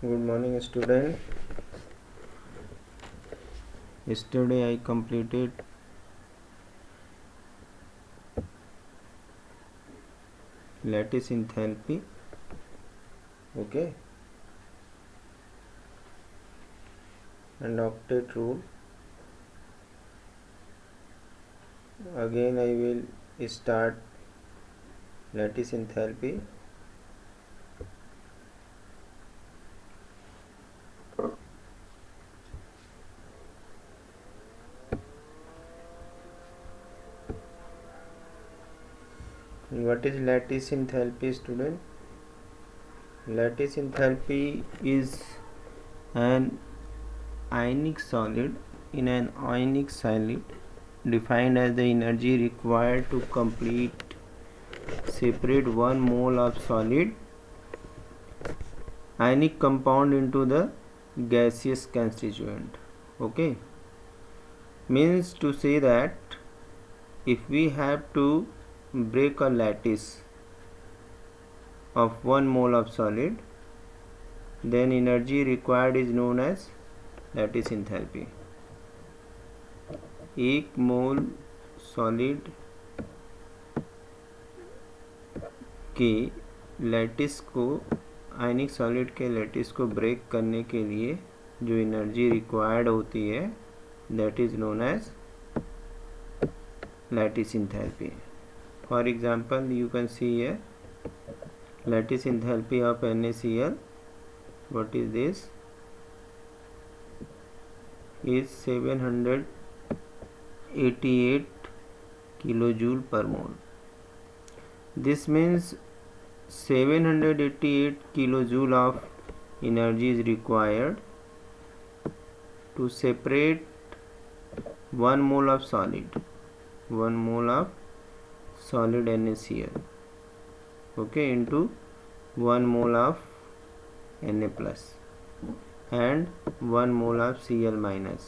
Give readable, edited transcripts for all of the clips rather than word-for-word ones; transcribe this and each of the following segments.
Good morning, student. Yesterday I completed lattice enthalpy. Okay, and octet rule. Again I will start lattice enthalpy. What is lattice enthalpy, student? Lattice enthalpy is an ionic solid in an ionic solid, defined as the energy required to separate 1 mole of solid ionic compound into the gaseous constituent. Okay, means to say that if we have to break a lattice of 1 mole of solid, then energy required is known as lattice enthalpy. 1 mole solid के lattice को ionic solid के lattice को break करने के लिए जो energy required होती है that is known as lattice enthalpy. For example, you can see here lattice enthalpy of NaCl. What is this? Is 788 kilojoule per mole. This means 788 kilojoule of energy is required to separate 1 mole of solid, 1 mole of solid NaCl, okay, into 1 mole of Na plus and 1 mole of Cl minus.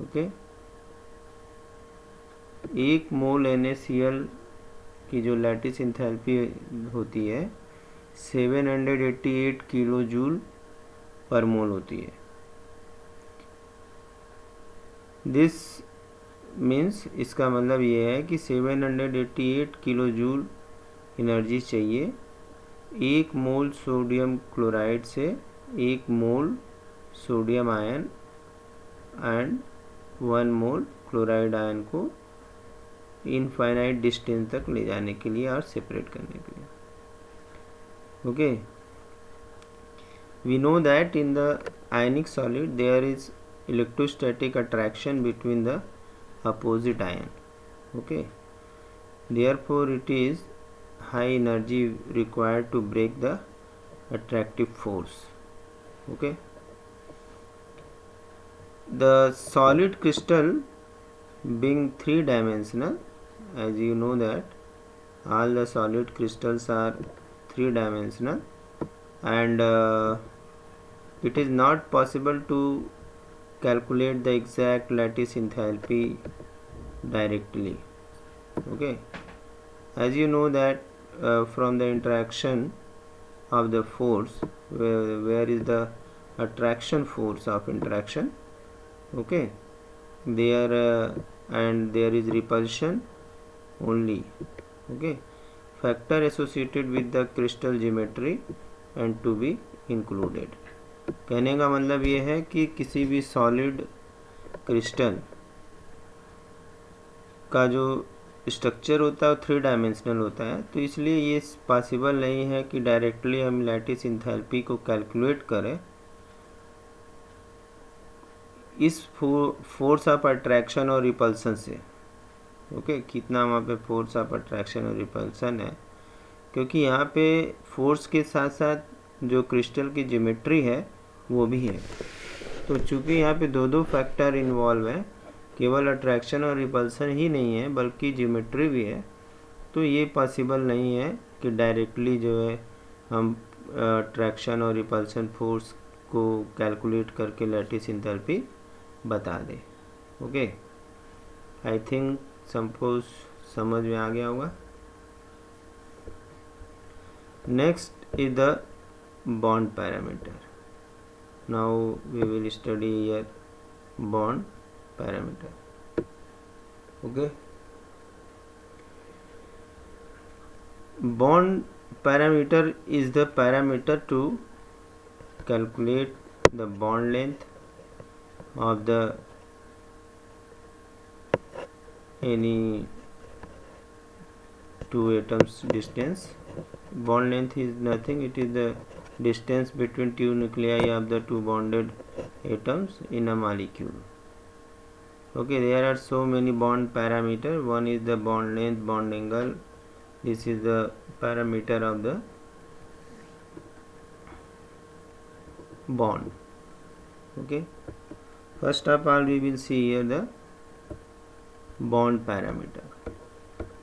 okay, 1 mole NaCl की जो lattice enthalpy होती है 788 kilo joule पर मोल होती है. This means इसका मतलब ये है कि 788 किलो जूल एनर्जी चाहिए 1 मोल सोडियम क्लोराइड से 1 मोल sodium ion and 1 mole chloride ion को इनफाइनाइट डिस्टेंस तक ले जाने के लिए और सेपरेट करने के लिए. Okay, we know that in the ionic solid there is electrostatic attraction between the opposite ion. Okay, therefore it is high energy required to break the attractive force. Okay, the solid crystal being 3-dimensional, as you know that all the solid crystals are 3-dimensional, and it is not possible to calculate the exact lattice enthalpy directly. Okay, as you know that from the interaction of the force, where is the attraction force of interaction, okay, there and there is repulsion only. Okay, factor associated with the crystal geometry and to be included. कहने का मतलब ये है कि किसी भी solid crystal का जो स्ट्रक्चर होता है वो 3-डायमेंशनल होता है, तो इसलिए ये पॉसिबल नहीं है कि डायरेक्टली हम लैटिस इंथैल्पी को कैलकुलेट करें इस फोर्स ऑफ अट्रैक्शन और रिपल्सन से. ओके, कितना वहाँ पे फोर्स ऑफ अट्रैक्शन और रिपल्सन है, क्योंकि यहाँ पे फोर्स के साथ साथ जो क्रिस्टल की ज्योमेट्री है वो भी है. तो चूँकि यहाँ पे दो फैक्टर इन्वॉल्व हैं, केवल अट्रैक्शन और रिपल्सन ही नहीं है बल्कि ज्योमेट्री भी है, तो ये पॉसिबल नहीं है कि डायरेक्टली जो है हम अट्रैक्शन और रिपल्सन फोर्स को कैलकुलेट करके लैटिस इंथैल्पी बता दे. ओके, आई थिंक सपोज समझ में आ गया होगा. Next is the bond parameter. Now we will study here bond parameter. Okay, bond parameter is the parameter to calculate the bond length of the any two atoms distance. Bond length is nothing, it is the distance between two nuclei of the two bonded atoms in a molecule. Okay, there are so many bond parameter. One is the bond length, bond angle. This is the parameter of the bond. Okay, first of all we will see here the bond parameter.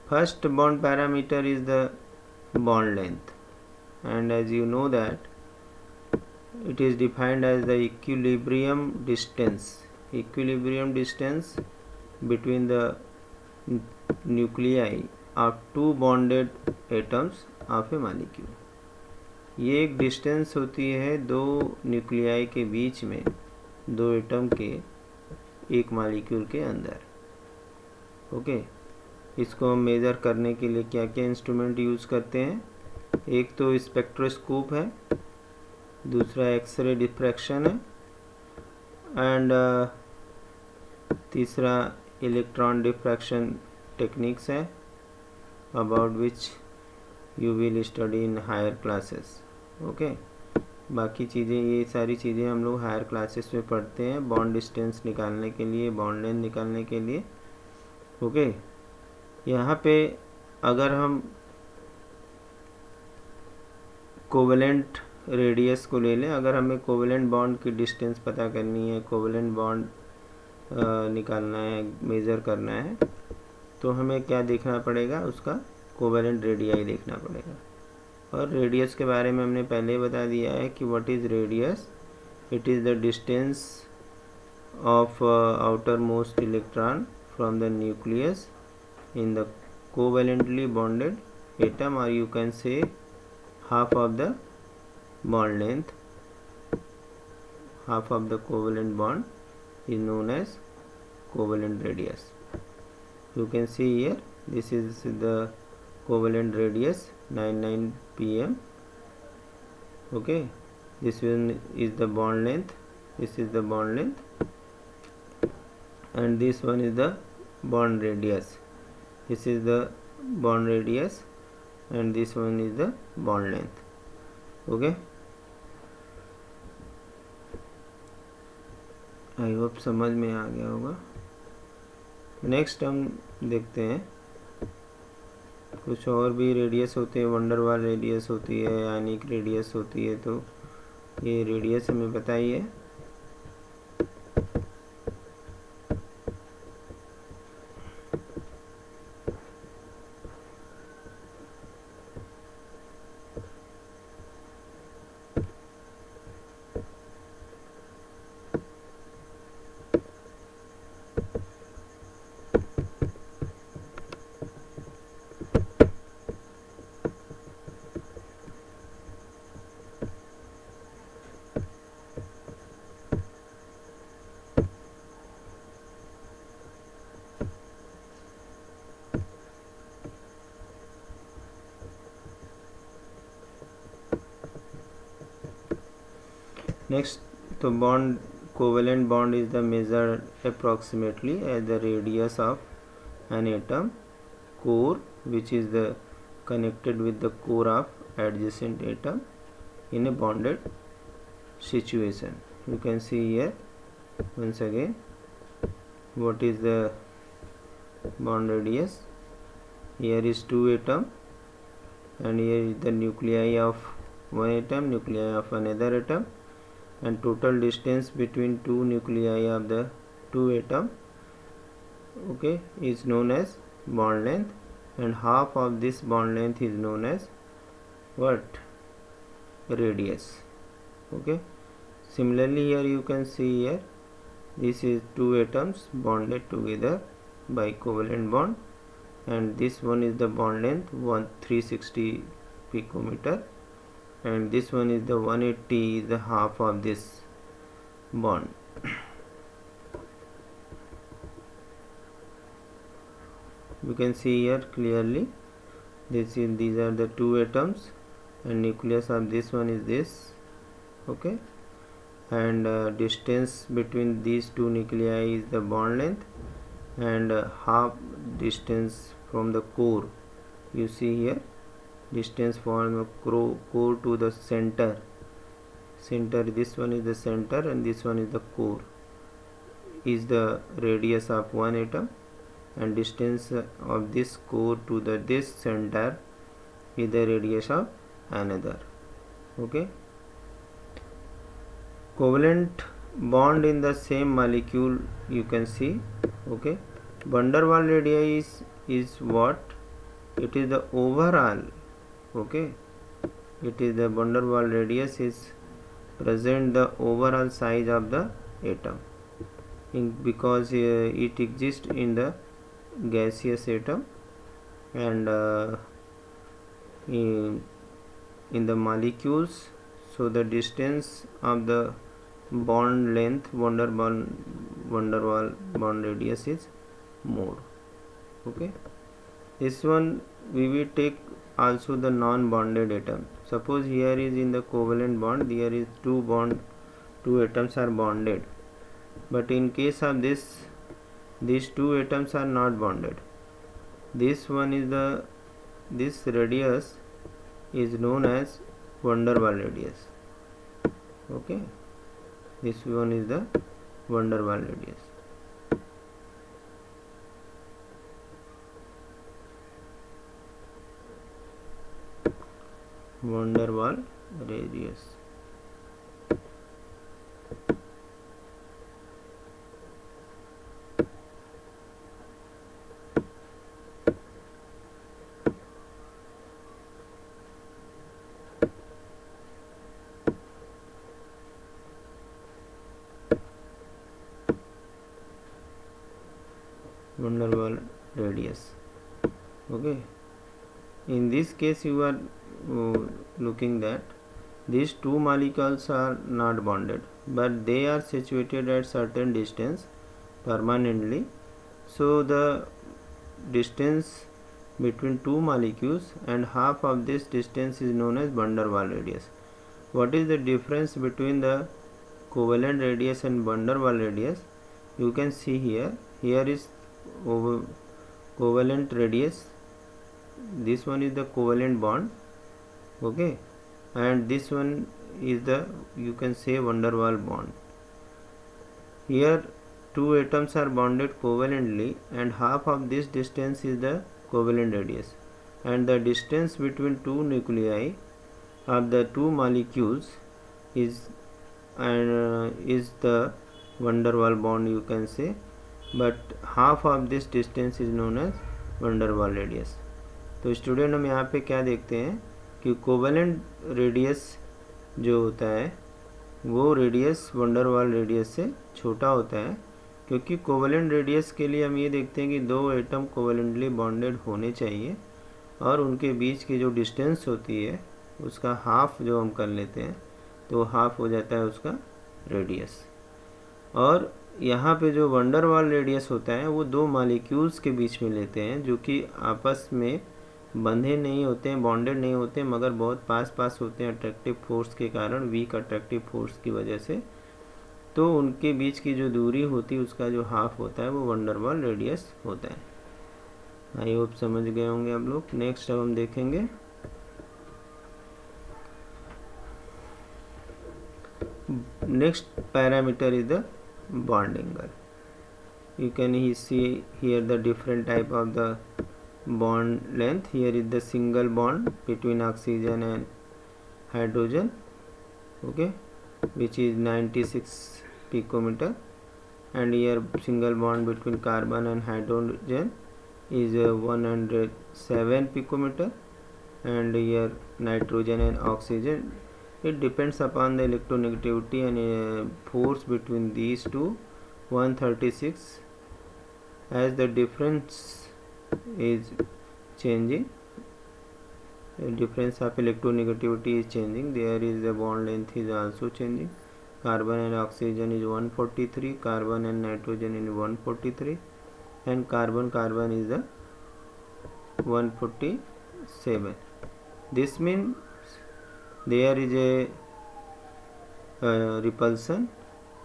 First bond parameter is the bond length, and as you know that it is defined as the equilibrium distance between the nuclei of two bonded atoms of a molecule. ये एक distance होती है दो nuclei के बीच में, दो atom के एक मॉलिक्यूल के अंदर. ओके, इसको हम मेज़र करने के लिए क्या क्या इंस्ट्रूमेंट यूज़ करते हैं. एक तो स्पेक्ट्रोस्कोप है, दूसरा एक्सरे डिफ्रैक्शन है, एंड तीसरा इलेक्ट्रॉन डिफ्रैक्शन टेक्निक्स है, about which you will study in higher classes. Okay, बाकी चीज़ें, ये सारी चीज़ें हम लोग हायर क्लासेस में पढ़ते हैं बॉन्ड डिस्टेंस निकालने के लिए, बॉन्ड लेंथ निकालने के लिए. ओके, यहाँ पे अगर हम कोवेलेंट रेडियस को ले लें, अगर हमें कोवेलेंट बॉन्ड की डिस्टेंस पता करनी है, कोवेलेंट बॉन्ड निकालना है, मेज़र करना है, तो हमें क्या देखना पड़ेगा, उसका कोवेलेंट रेडियाई देखना पड़ेगा. और रेडियस के बारे में हमने पहले बता दिया है कि what is radius. It is the distance of outer most electron from the nucleus in the covalently bonded atom, or you can say half of the bond length. Half of the covalent bond is known as covalent radius. You can see here, this is the covalent radius 99 pm. Okay, this one is the bond length, this is the bond length, and this one is the bond radius. This is the bond radius and this one is the bond length. Okay, I hope समझ में आ गया होगा. Next हम देखते हैं कुछ और भी रेडियस होते हैं. वंडरवाल रेडियस होती है, आयनिक रेडियस होती है. तो ये रेडियस हमें बताइए. Next, the bond covalent bond is the measured approximately as the radius of an atom core, which is the connected with the core of adjacent atom in a bonded situation. You can see here once again what is the bond radius. Here is two atom, and here is the nuclei of one atom, nuclei of another atom, and total distance between two nuclei of the two atom, okay, is known as bond length, and half of this bond length is known as what, radius. Okay, similarly here you can see here, this is two atoms bonded together by covalent bond, and this one is the bond length 360 picometer, and this one is the 180 is the half of this bond. You can see here clearly these are the two atoms and nucleus of this one is this. Okay, and distance between these two nuclei is the bond length, and half distance from the core. You see here distance from the core to the center. This one is the center and this one is the core, is the radius of one atom, and distance of this core to this center is the radius of another. Okay, covalent bond in the same molecule you can see. Okay, van der Waals radius is what? It is the overall. Okay, it is the van der Waals radius is present the overall size of the atom because it exists in the gaseous atom, and in the molecules, so the distance of the bond length van der Waals bond radius is more. Okay, this one we will take also the non-bonded atom. Suppose here is in the covalent bond, there is two atoms are bonded, but in case of these two atoms are not bonded. This one is this radius is known as van der Waals radius. Okay, this one is the van der Waals radius. Van der Waals radius. Van der Waals radius. Okay, in this case you are looking that these two molecules are not bonded, but they are situated at certain distance permanently. So the distance between two molecules and half of this distance is known as van der Waals radius. What is the difference between the covalent radius and van der Waals radius? You can see here is covalent radius, this one is the covalent bond. Okay, and this one is the, you can say, van der Waals bond. Here two atoms are bonded covalently and half of this distance is the covalent radius, and the distance between two nuclei of the two molecules is the van der Waals bond, you can say, but half of this distance is known as van der Waals radius. तो student हम यहाँ पे क्या देखते हैं कि covalent radius जो होता है वो radius van der Waals radius से छोटा होता है, क्योंकि कोवेलेंट रेडियस के लिए हम ये देखते हैं कि दो एटम कोवेलेंटली बॉन्डेड होने चाहिए और उनके बीच की जो डिस्टेंस होती है उसका हाफ जो हम कर लेते हैं तो हाफ हो जाता है उसका रेडियस। और यहाँ पे जो van der Waals रेडियस होता है वो दो मॉलिक्यूल्स के बीच में लेते हैं जो कि आपस में बंधे नहीं होते हैं, बॉन्डेड नहीं होते हैं, मगर बहुत पास होते हैं अट्रैक्टिव फोर्स के कारण, वीक अट्रैक्टिव फोर्स की वजह से। तो उनके बीच की जो दूरी होती है उसका जो हाफ होता है वो van der Waals रेडियस होता है। आई होप समझ गए होंगे आप लोग। नेक्स्ट अब हम देखेंगे next parameter is the bond angle. You can see here the different type of the bond length. Here is the single bond between oxygen and hydrogen, okay, which is 96 picometer, and here single bond between carbon and hydrogen is 107 picometer, and here nitrogen and oxygen, it depends upon the electronegativity and force between these two, 136. As the difference is changing, the difference of electronegativity is changing, there is the bond length is also changing. carbon and oxygen is 143, carbon and nitrogen is 143, and carbon is the 147. This means there is a repulsion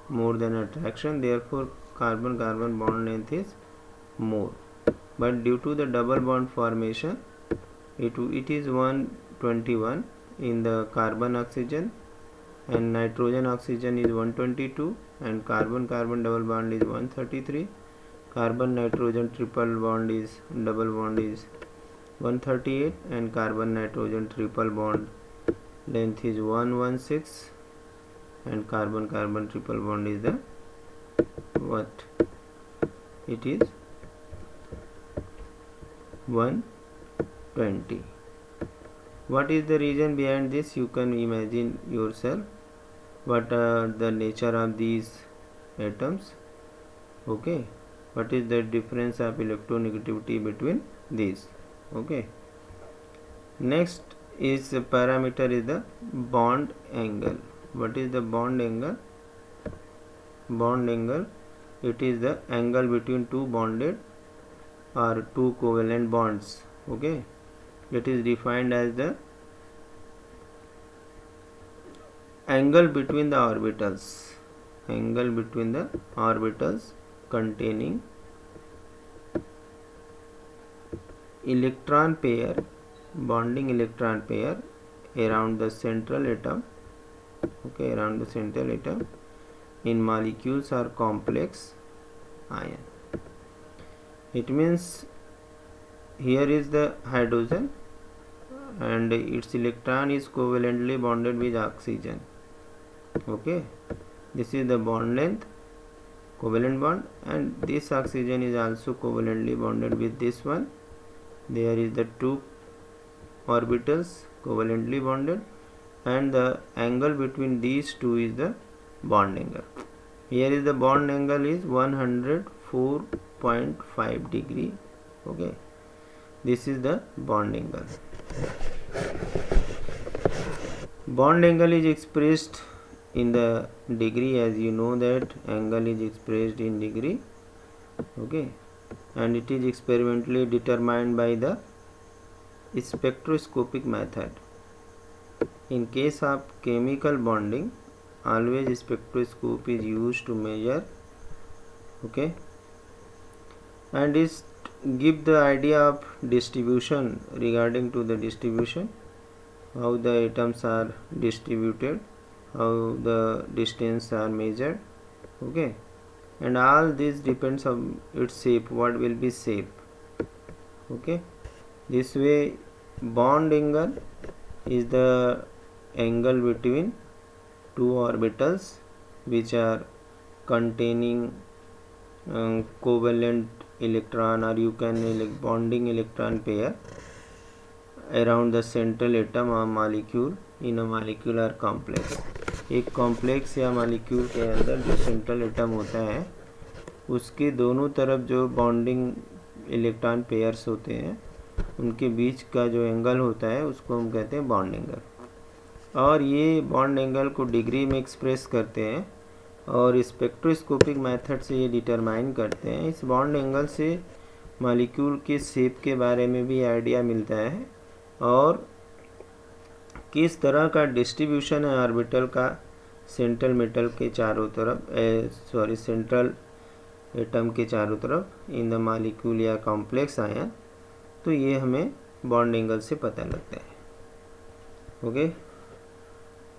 more than attraction, therefore carbon bond length is more. But due to the double bond formation, it is 121 in the carbon oxygen, and nitrogen oxygen is 122, and carbon double bond is 133, carbon nitrogen triple bond is 138, and carbon nitrogen triple bond length is 116, and carbon triple bond is the what? It is 120. What is the reason behind this? You can imagine yourself. What are the nature of these atoms? Okay. What is the difference of electronegativity between these? Okay. Next is the parameter is the bond angle. What is the bond angle? Bond angle, it is the angle between two bonded or two covalent bonds. Okay, it is defined as the angle between the orbitals, containing electron pair, bonding electron pair around the central atom. Okay, around the central atom in molecules or complex ion. It means here is the hydrogen and its electron is covalently bonded with oxygen. Okay, this is the bond length, covalent bond, and this oxygen is also covalently bonded with this one. There is the two orbitals covalently bonded, and the angle between these two is the bond angle. Here is the bond angle is 104.5 degree. Okay, this is the bond angle. Bond angle is expressed in the degree, as you know that angle is expressed in degree. Okay, and it is experimentally determined by the spectroscopic method. In case of chemical bonding, always spectroscope is used to measure. Okay, and it give the idea of distribution, regarding to the distribution, how the atoms are distributed, how the distance are measured. Okay, and all this depends on its shape, what will be shape. Okay, this way bond angle is the angle between two orbitals which are containing covalent electron, or you can bonding electron pair around the central atom or molecule in a molecular complex. एक complex या molecule के अंदर जो central atom होता है उसके दोनों तरफ जो बॉन्डिंग इलेक्ट्रॉन पेयर्स होते हैं उनके बीच का जो एंगल होता है उसको हम कहते हैं बॉन्ड एंगल, और ये बॉन्ड एंगल को डिग्री में एक्सप्रेस करते हैं और स्पेक्ट्रोस्कोपिक मेथड से ये डिटरमाइन करते हैं। इस बॉन्ड एंगल से मॉलिक्यूल के शेप के बारे में भी आइडिया मिलता है और किस तरह का डिस्ट्रीब्यूशन है ऑर्बिटल का सेंट्रल मेटल के चारों तरफ, सेंट्रल एटम के चारों तरफ इन द मॉलिक्यूल या कॉम्प्लेक्स आयन, तो ये हमें बॉन्ड एंगल से पता लगता है। ओके,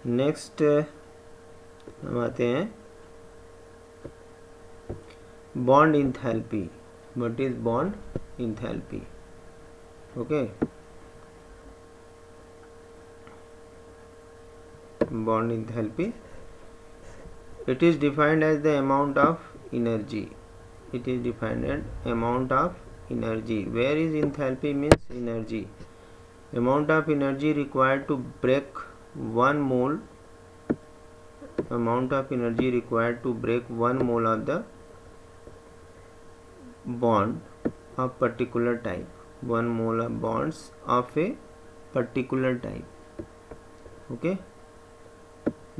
नेक्स्ट हम आते हैं bond enthalpy. What is bond enthalpy? Okay, bond enthalpy, it is defined as the amount of energy. It is defined as amount of energy. Where is enthalpy means energy, amount of energy required to break 1 mole, amount of energy required to break 1 mole of the bond of particular type, 1 mole of bonds of a particular type. Okay,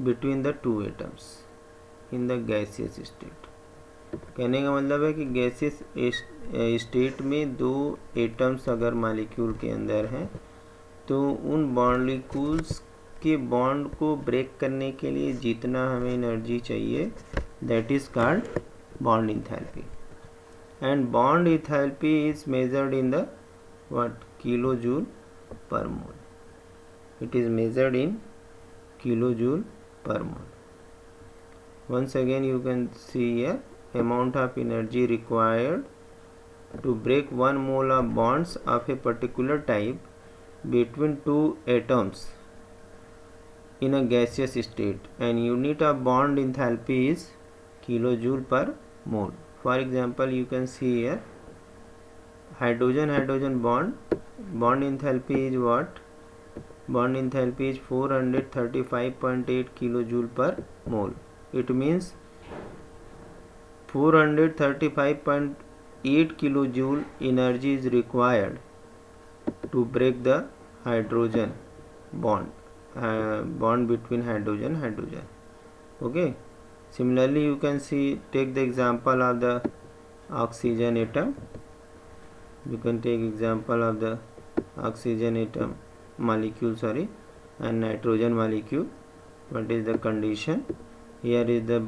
between the two atoms. In the gaseous state. कहने का मतलब है कि gaseous state में दो atoms अगर molecule के अंदर हैं तो उन मॉलिक्यूल्स के बॉन्ड को ब्रेक करने के लिए जितना हमें एनर्जी चाहिए that is called bond enthalpy. And bond enthalpy is measured in the what kilojoule per mole. It is measured in kilojoule per mole. Once again you can see here amount of energy required to break 1 mole of bonds of a particular type between two atoms in a gaseous state, and unit of bond enthalpy is kilojoule per mole. For example, you can see here hydrogen bond enthalpy is what? Bond enthalpy is 435.8 kilojoule per mole. It means 435.8 kilojoule energy is required to break the hydrogen bond between hydrogen. Okay. Similarly, you can see, take the example of the oxygen atom. You can take example of the oxygen atom molecule, and nitrogen molecule. What is the condition? Here is the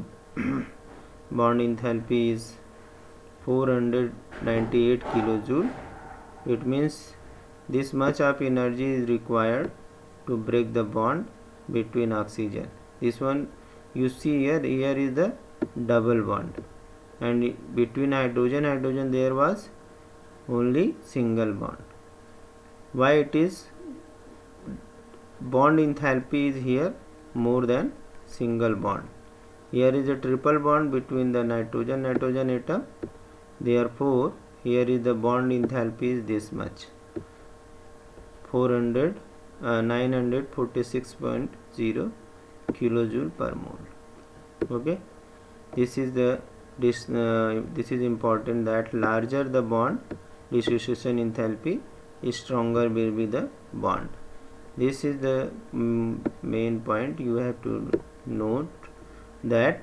bond enthalpy is 498 kilojoule. It means this much of energy is required to break the bond between oxygen. This one you see here is the double bond, and between hydrogen there was only single bond. Why it is bond enthalpy is here more than single bond? Here is a triple bond between the nitrogen atom, therefore here is the bond enthalpy is this much, 946.0 kilojoule per mole. Okay, this is important, that larger the bond dissociation enthalpy, stronger will be the bond. This is the main point you have to note, that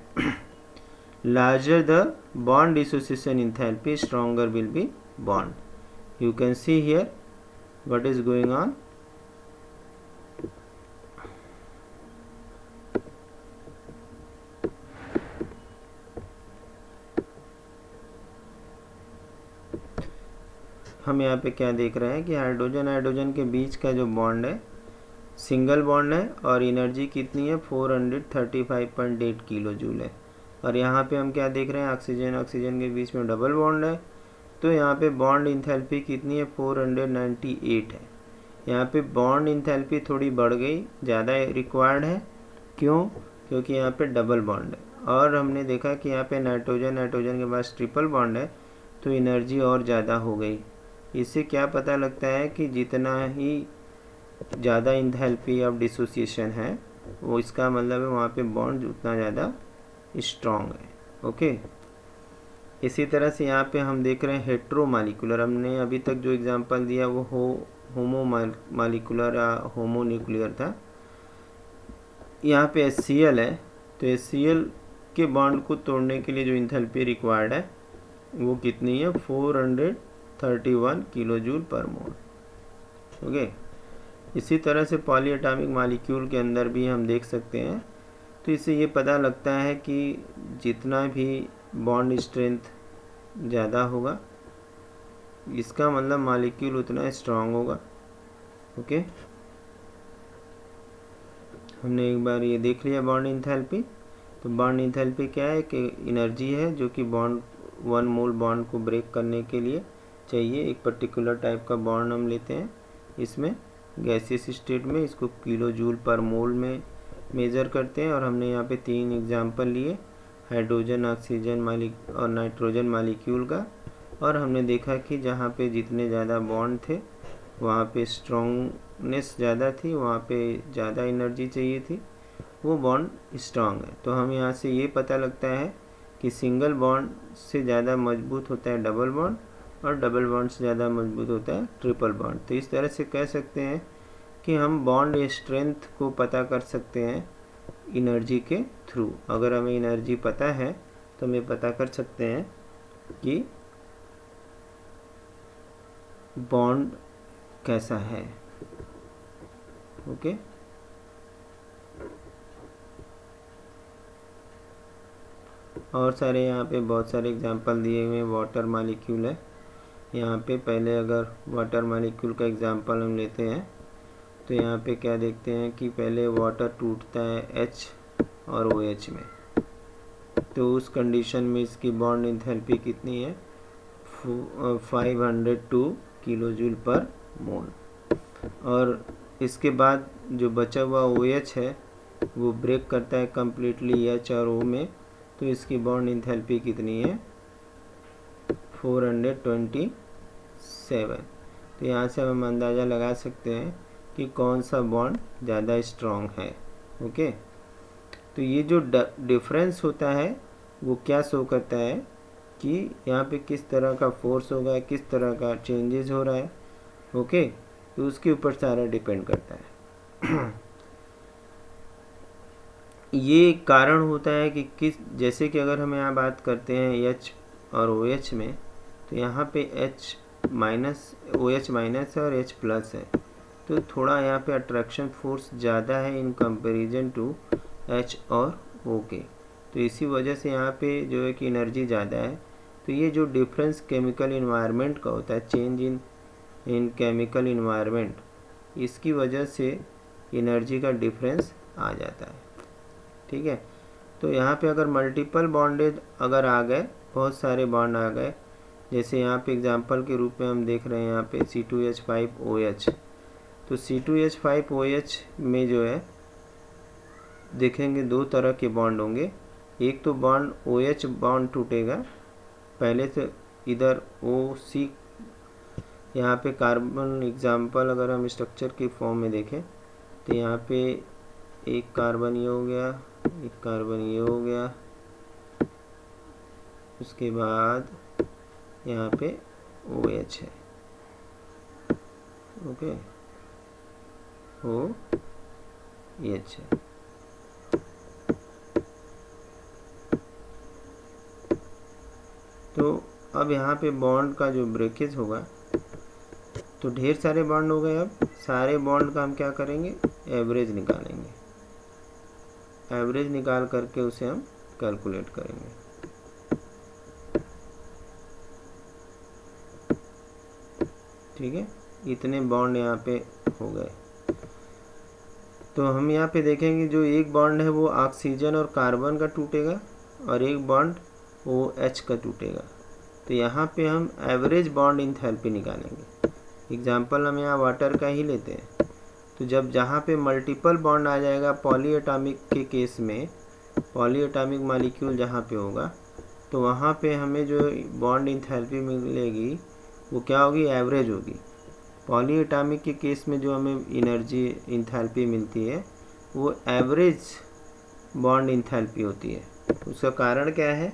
larger the bond dissociation enthalpy, stronger will be bond. You can see here what is going on. हम यहाँ पे क्या देख रहे हैं कि hydrogen के बीच का जो बॉन्ड है सिंगल बॉन्ड है और एनर्जी कितनी है 435.8 किलो जूल है। और यहाँ पे हम क्या देख रहे हैं, ऑक्सीजन के बीच में डबल बॉन्ड है, तो यहाँ पे बॉन्ड इंथैल्पी कितनी है 498 है। यहाँ पे बॉन्ड इंथैल्पी थोड़ी बढ़ गई, ज़्यादा रिक्वायर्ड है। क्यों? क्योंकि यहाँ पे डबल बॉन्ड है। और हमने देखा कि यहाँ पे नाइट्रोजन के पास ट्रिपल बॉन्ड है, तो एनर्जी और ज़्यादा हो गई। इससे क्या पता लगता है कि जितना ही ज़्यादा इंथैल्पी ऑफ डिसोसिएशन है वो, इसका मतलब है वहाँ पे बॉन्ड उतना ज़्यादा स्ट्रॉन्ग है। ओके, इसी तरह से यहाँ पे हम देख रहे हैं हेट्रोमॉलिक्यूलर। हमने अभी तक जो एग्जांपल दिया वो होमोमॉलिक्यूलर या होमोन्यूक्लियर था। यहाँ पे HCl है, तो HCl के बॉन्ड को तोड़ने के लिए जो इंथैल्पी रिक्वायर्ड है वो कितनी है 431 किलो जूल पर मोल। ओके, इसी तरह से पॉलीएटॉमिक मॉलिक्यूल के अंदर भी हम देख सकते हैं। तो इससे ये पता लगता है कि जितना भी बॉन्ड स्ट्रेंथ ज़्यादा होगा, इसका मतलब मॉलिक्यूल उतना स्ट्रांग होगा। ओके, हमने एक बार ये देख लिया बॉन्ड इंथैल्पी। तो बॉन्ड इंथैल्पी क्या है कि एनर्जी है जो कि बॉन्ड 1 मोल बॉन्ड को ब्रेक करने के लिए चाहिए। एक पर्टिकुलर टाइप का बॉन्ड हम लेते हैं, इसमें गैसियस स्टेट में इसको किलो जूल पर मोल में मेज़र करते हैं। और हमने यहाँ पे 3 एग्जांपल लिए, हाइड्रोजन, ऑक्सीजन और नाइट्रोजन मॉलिक्यूल का। और हमने देखा कि जहाँ पे जितने ज़्यादा बॉन्ड थे वहाँ पे स्ट्रॉन्गनेस ज़्यादा थी, वहाँ पे ज़्यादा एनर्जी चाहिए थी, वो बॉन्ड स्ट्रॉन्ग है। तो हम यहाँ से ये पता लगता है कि सिंगल बॉन्ड से ज़्यादा मजबूत होता है डबल बॉन्ड, और डबल बॉन्ड से ज़्यादा मजबूत होता है ट्रिपल बॉन्ड। तो इस तरह से कह सकते हैं कि हम बॉन्ड स्ट्रेंथ को पता कर सकते हैं एनर्जी के थ्रू। अगर हमें एनर्जी पता है तो हमें पता कर सकते हैं कि बॉन्ड कैसा है। ओके, और सारे यहाँ पे बहुत सारे एग्जांपल दिए हुए हैं। वाटर मॉलिक्यूल है यहाँ पे। पहले अगर वाटर मॉलिक्यूल का एग्जांपल हम लेते हैं तो यहाँ पे क्या देखते हैं कि पहले वाटर टूटता है H और OH में, तो उस कंडीशन में इसकी बॉन्ड एंथैल्पी कितनी है, 502 किलो जूल पर मोल। और इसके बाद जो बचा हुआ OH है वो ब्रेक करता है कम्प्लीटली H और O में, तो इसकी बॉन्ड एंथैल्पी कितनी है, 427। तो यहाँ से हम अंदाज़ा लगा सकते हैं कि कौन सा बॉन्ड ज़्यादा स्ट्रॉन्ग है। ओके, तो ये जो डिफरेंस होता है वो क्या शो करता है कि यहाँ पे किस तरह का फोर्स होगा, किस तरह का चेंजेस हो रहा है। ओके, तो उसके ऊपर सारा डिपेंड करता है। ये कारण होता है कि किस, जैसे कि अगर हम यहाँ बात करते हैं H और OH में, तो यहाँ पे H माइनस, OH माइनस है और H प्लस है, तो थोड़ा यहाँ पे अट्रैक्शन फोर्स ज़्यादा है इन कंपैरिजन टू H और O के। तो इसी वजह से यहाँ पे जो है कि एनर्जी ज़्यादा है। तो ये जो डिफरेंस केमिकल इन्वायरमेंट का होता है, चेंज इन केमिकल इन्वायरमेंट, इसकी वजह से एनर्जी का डिफरेंस आ जाता है। ठीक है, तो यहाँ पे अगर मल्टीपल बॉन्डेज अगर आ गए, बहुत सारे बॉन्ड आ गए, जैसे यहाँ पे एग्जांपल के रूप में हम देख रहे हैं यहाँ पे C2H5OH, तो C2H5OH में जो है देखेंगे दो तरह के बॉन्ड होंगे। एक तो बॉन्ड OH बॉन्ड टूटेगा, पहले से इधर OC, यहाँ पे कार्बन एग्जांपल अगर हम स्ट्रक्चर की फॉर्म में देखें तो यहाँ पे एक कार्बन ये हो गया, एक कार्बन ये हो गया, उसके बाद यहाँ पे OH है। ओके, OH है। तो अब यहाँ पे बॉन्ड का जो ब्रेकेज होगा, तो ढेर सारे बॉन्ड हो गए। अब सारे बॉन्ड का हम क्या करेंगे, एवरेज निकालेंगे। एवरेज निकाल करके उसे हम कैलकुलेट करेंगे। ठीक है, इतने बॉन्ड यहाँ पे हो गए। तो हम यहाँ पे देखेंगे जो एक बॉन्ड है वो ऑक्सीजन और कार्बन का टूटेगा और एक बॉन्ड OH का टूटेगा। तो यहाँ पे हम एवरेज बॉन्ड एंथैल्पी निकालेंगे। एग्जांपल हम यहाँ वाटर का ही लेते हैं। तो जब जहाँ पे मल्टीपल बॉन्ड आ जाएगा पॉलीएटॉमिक के केस में, पॉलीएटॉमिक मॉलिक्यूल जहाँ पे होगा, तो वहाँ पे हमें जो बॉन्ड एंथैल्पी मिलेगी वो क्या होगी, एवरेज होगी। पॉलीएटॉमिक के केस में जो हमें एनर्जी एंथैल्पी मिलती है वो एवरेज बॉन्ड एंथैल्पी होती है। उसका कारण क्या है,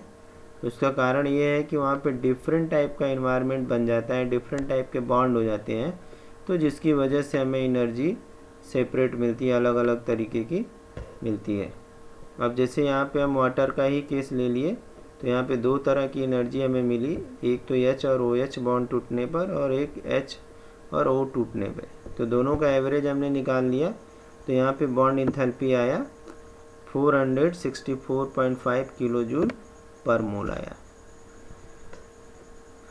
उसका कारण ये है कि वहाँ पे डिफरेंट टाइप का एनवायरनमेंट बन जाता है, डिफरेंट टाइप के बॉन्ड हो जाते हैं, तो जिसकी वजह से हमें एनर्जी सेपरेट मिलती है, अलग अलग तरीके की मिलती है। अब जैसे यहाँ पे हम वाटर का ही केस ले लिए, तो यहाँ पे दो तरह की एनर्जी हमें मिली, एक तो H और OH बॉन्ड टूटने पर और एक H और O टूटने पे। तो दोनों का एवरेज हमने निकाल लिया, तो यहाँ पे बॉन्ड एंथैल्पी आया 464.5 किलो जूल पर मोल आया।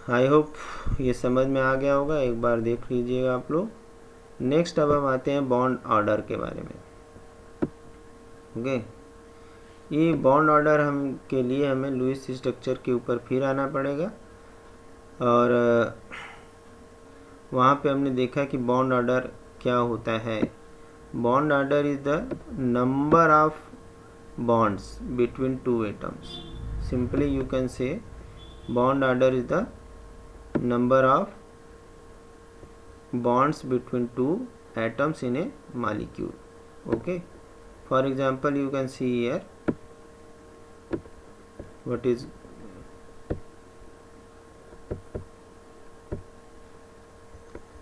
आई होप ये समझ में आ गया होगा, एक बार देख लीजिएगा आप लोग। नेक्स्ट अब हम आते हैं बॉन्ड ऑर्डर के बारे में। ओके, ये बॉन्ड ऑर्डर हम के लिए हमें लुईस स्ट्रक्चर के ऊपर फिर आना पड़ेगा, और वहाँ पे हमने देखा कि बॉन्ड ऑर्डर क्या होता है। Bond order is the number of bonds between two atoms. Simply you can say bond order is the number of bonds between two atoms in a molecule. Okay, for example you can see here what is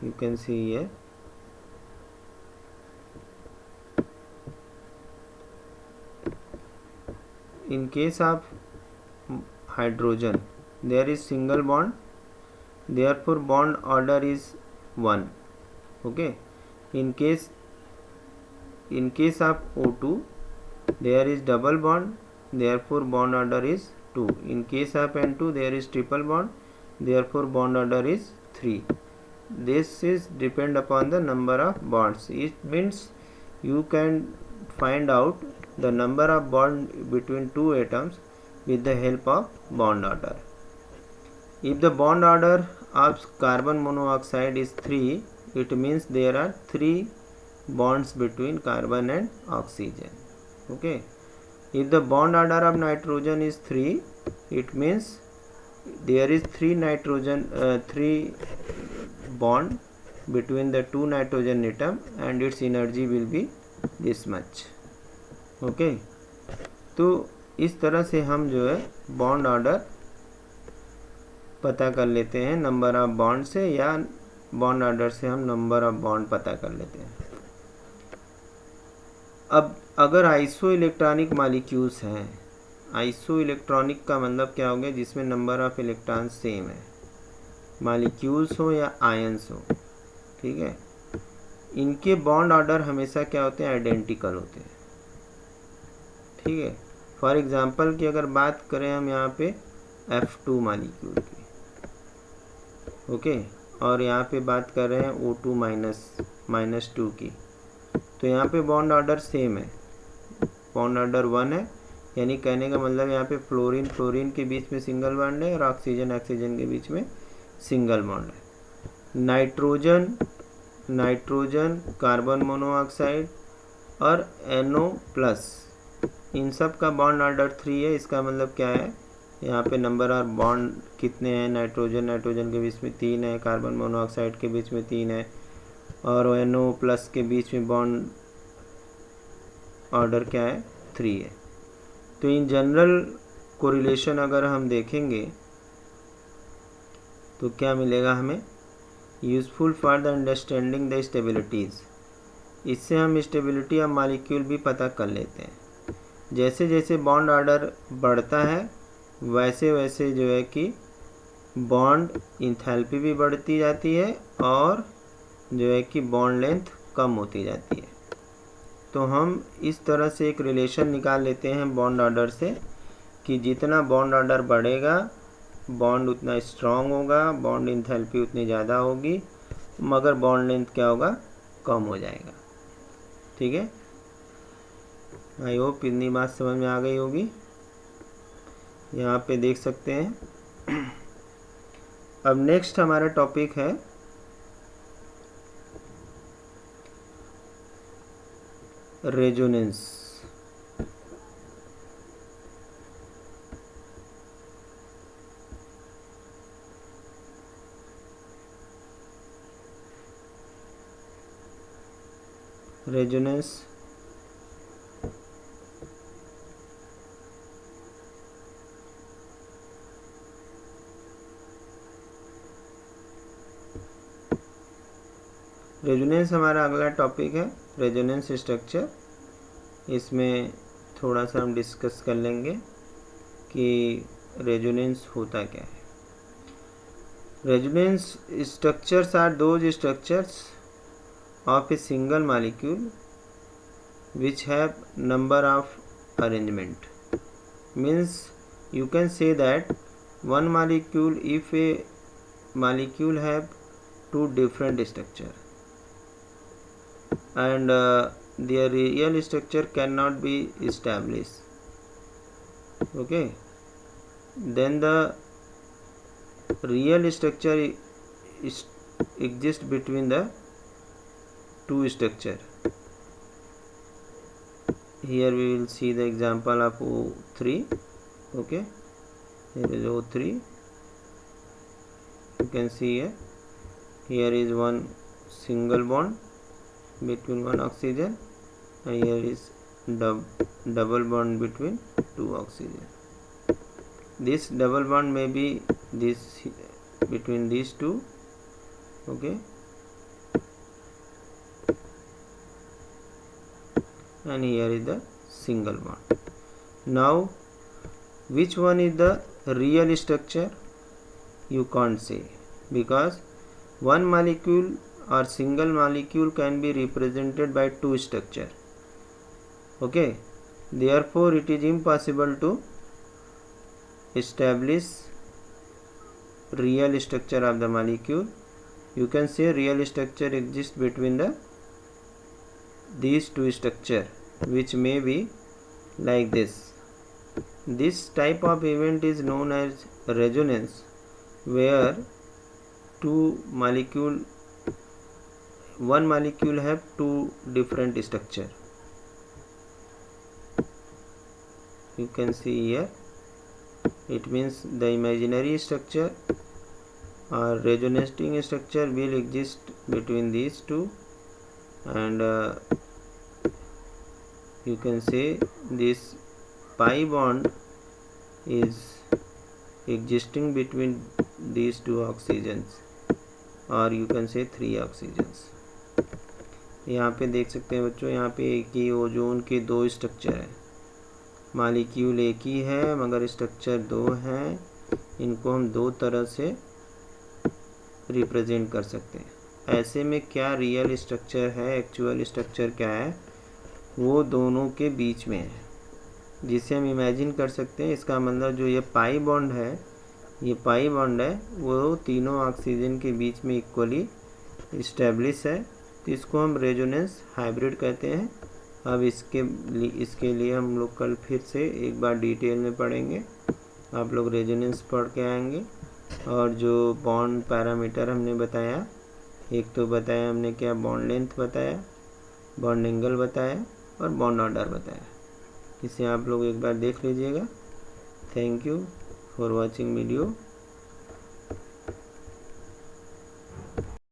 you can see here in case of hydrogen there is single bond, therefore bond order is 1. Okay, in case of O2 there is double bond, therefore bond order is 2. In case of N2 there is triple bond, therefore bond order is 3. This is depend upon the number of bonds. It means you can find out the number of bond between two atoms with the help of bond order. If the bond order of carbon monoxide is 3, it means there are 3 bonds between carbon and oxygen. Okay, if the bond order of nitrogen is 3, it means there is 3 bond between the two nitrogen atom and its energy will be this much. Okay, तो इस तरह से हम जो है bond order पता कर लेते हैं नंबर ऑफ बॉन्ड से, या बॉन्ड ऑर्डर से हम नंबर ऑफ बॉन्ड पता कर लेते हैं. अब अगर आइसो इलेक्ट्रॉनिक मॉलिक्यूल्स हैं, आइसो इलेक्ट्रॉनिक का मतलब क्या हो गया, जिसमें नंबर ऑफ इलेक्ट्रॉन सेम है, मॉलिक्यूल्स हो या आयंस हो. ठीक है, इनके बॉन्ड ऑर्डर हमेशा क्या होते हैं, आइडेंटिकल होते हैं. ठीक है, फॉर एग्जांपल की अगर बात करें हम यहाँ पे F2 मॉलिक्यूल की, ओके, और यहाँ पे बात कर रहे हैं O2 माइनस 2 की, तो यहाँ पे बॉन्ड ऑर्डर सेम है, बॉन्ड ऑर्डर 1 है. यानी कहने का मतलब यहाँ पे फ्लोरीन के बीच में सिंगल बॉन्ड है और ऑक्सीजन के बीच में सिंगल बॉन्ड है. नाइट्रोजन कार्बन मोनोऑक्साइड और NO+, इन सब का बॉन्ड ऑर्डर 3 है. इसका मतलब क्या है, यहाँ पे नंबर ऑफ बॉन्ड कितने हैं, नाइट्रोजन के बीच में 3 है, कार्बन मोनोऑक्साइड के बीच में 3 है, और NO+ के बीच में बॉन्ड ऑर्डर क्या है, 3 है. तो इन जनरल कोरिलेशन अगर हम देखेंगे तो क्या मिलेगा हमें, useful for the understanding the stabilities. इससे हम स्टेबिलिटी ऑफ मॉलिक्यूल भी पता कर लेते हैं. जैसे जैसे बॉन्ड ऑर्डर बढ़ता है वैसे वैसे जो है कि बॉन्ड इंथैल्पी भी बढ़ती जाती है और जो है कि बॉन्ड लेंथ कम होती जाती है. तो हम इस तरह से एक रिलेशन निकाल लेते हैं बॉन्ड ऑर्डर से कि जितना बॉन्ड ऑर्डर बढ़ेगा बॉन्ड उतना स्ट्रॉन्ग होगा, बॉन्ड इंथैल्पी उतनी ज़्यादा होगी, मगर बॉन्ड लेंथ क्या होगा, कम हो जाएगा. ठीक है, आई होप इतनी बात समझ में आ गई होगी. यहाँ पे देख सकते हैं. अब नेक्स्ट हमारा टॉपिक है रेजोनेंस. रेजोनेंस हमारा अगला टॉपिक है, रेजोनेंस स्ट्रक्चर. इसमें थोड़ा सा हम डिस्कस कर लेंगे कि रेजोनेंस होता क्या है. Resonance structures are those structures of a single molecule which have number of arrangement. Means you can say that one molecule, if a molecule have two different structure and their real structure cannot be established, okay, then the real structure exists between the two structure. Here we will see the example of O3. Okay, here is O3. You can see here is one single bond between one oxygen and here is double bond between two oxygen. This double bond may be this between these two. Okay, and here is the single bond. Now which one is the real structure? You can't say, because one molecule or single molecule can be represented by two structure. Okay, therefore it is impossible to establish real structure of the molecule. You can say real structure exists between these two structure, which may be like this. This type of event is known as resonance, where one molecule have two different structure. You can see here, it means the imaginary structure or resonating structure will exist between these two, and you can say this pi bond is existing between these two oxygens, और you can say 3 oxygens. यहाँ पे देख सकते हैं बच्चों, यहाँ पे एक ही ओजोन के 2 स्ट्रक्चर है, मॉलिक्यूल एक ही है मगर स्ट्रक्चर 2 हैं. इनको हम 2 तरह से रिप्रेजेंट कर सकते हैं. ऐसे में क्या रियल स्ट्रक्चर है, एक्चुअल स्ट्रक्चर क्या है, वो दोनों के बीच में है, जिसे हम इमेजिन कर सकते हैं. इसका मतलब जो ये पाई बॉन्ड है, ये पाई बॉन्ड है, वो तीनों ऑक्सीजन के बीच में इक्वली इस्टेब्लिश है. तो इसको हम रेजोनेंस हाइब्रिड कहते हैं. अब इसके लिए हम लोग कल फिर से एक बार डिटेल में पढ़ेंगे. आप लोग रेजोनेंस पढ़ के आएंगे. और जो बॉन्ड पैरामीटर हमने बताया, एक तो बताया हमने क्या, बॉन्ड लेंथ बताया, बॉन्ड एंगल बताया और बॉन्ड ऑर्डर बताया. इसे आप लोग एक बार देख लीजिएगा. Thank you for watching video.